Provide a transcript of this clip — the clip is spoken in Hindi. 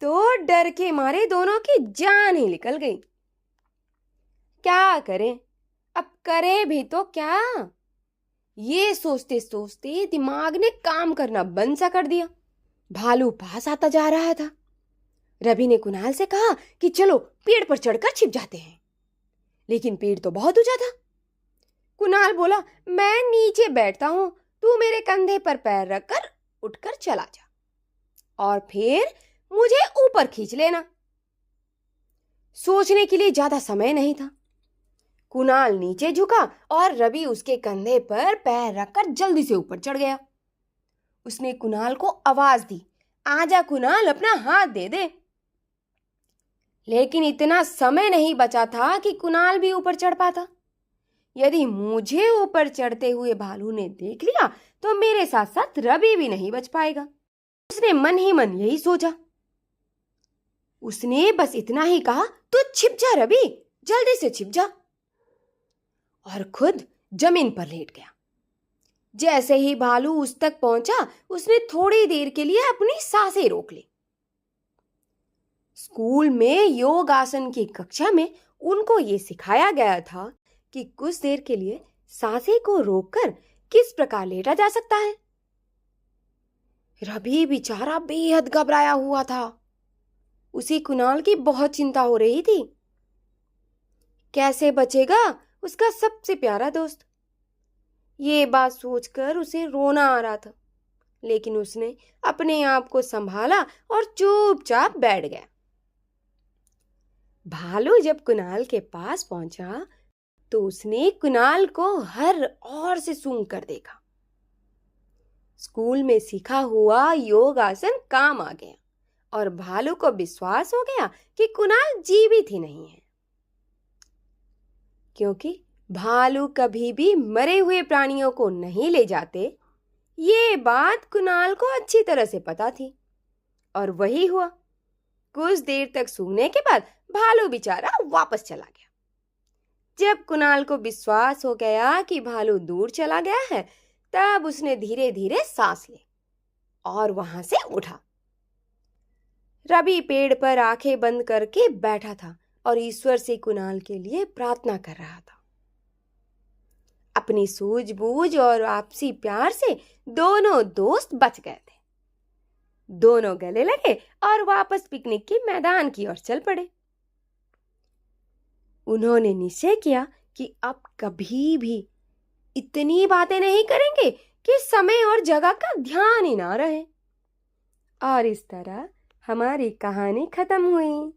तो डर के मारे दोनों की जान ही निकल गई। क्या करें, अब करें भी तो क्या? ये सोचते सोचते दिमाग ने काम करना बंद सा कर दिया। भालू पास आता जा रहा था। रवि ने कुणाल से कहा कि चलो पेड़ पर चढ़कर छिप जाते हैं, लेकिन पेड़ तो बहुत ऊंचा था। कुणाल बोला, मैं नीचे बैठता हूं, तू मेरे कंधे पर पैर रखकर उठकर चला जा और फिर मुझे ऊपर खींच लेना। सोचने के लिए ज्यादा समय नहीं था। कुणाल नीचे झुका और रवि उसके कंधे पर पैर रखकर जल्दी से ऊपर चढ़ गया। उसने कुणाल को आवाज दी, आजा कुणाल, अपना हाथ दे दे। लेकिन इतना समय नहीं बचा था कि कुणाल भी ऊपर चढ़ पाता। यदि मुझे ऊपर चढ़ते हुए भालू ने देख लिया तो मेरे साथ साथ रवि भी नहीं बच पाएगा। उसने मन ही मन यही सोचा। उसने बस इतना ही कहा, तू छिप जा रवि, जल्दी से छिप जा, और खुद जमीन पर लेट गया। जैसे ही भालू उस तक पहुंचा, उसने थोड़ी देर के लिए अपनी सांसें रोक ली। स्कूल में योग आसन की कक्षा में उनको ये सिखाया गया था कि कुछ देर के लिए सांसें को रोककर किस प्रकार लेटा जा सकता है। रवि बेचारा बेहद घबराया हुआ था। उसी कुणाल की बहुत चिंता हो रही थी। कैसे बचेगा उसका सबसे प्यारा दोस्त? ये बात सोचकर उसे रोना आ रहा था, लेकिन उसने अपने आप को संभाला और चुपचाप बैठ गया। भालू जब कुणाल के पास पहुंचा तो उसने कुणाल को हर ओर से सूंघ कर देखा। स्कूल में सीखा हुआ योग आसन काम आ गया और भालू को विश्वास हो गया कि कुणाल जीवित ही नहीं है, क्योंकि भालू कभी भी मरे हुए प्राणियों को नहीं ले जाते। ये बात कुणाल को अच्छी तरह से पता थी और वही हुआ। कुछ देर तक सूंघने के बाद भालू बेचारा वापस चला गया। जब कुणाल को विश्वास हो गया कि भालू दूर चला गया है, तब उसने धीरे धीरे सांस ली और वहां से उठा। रवि पेड़ पर आंखें बंद करके बैठा था और ईश्वर से कुणाल के लिए प्रार्थना कर रहा था। अपनी सूझबूझ और आपसी प्यार से दोनों दोस्त बच गए थे। दोनों गले लगे और वापस पिकनिक के मैदान की ओर चल पड़े। उन्होंने निश्चय किया कि अब कभी भी इतनी बातें नहीं करेंगे कि समय और जगह का ध्यान ही ना रहे। और इस तरह हमारी कहानी खत्म हुई।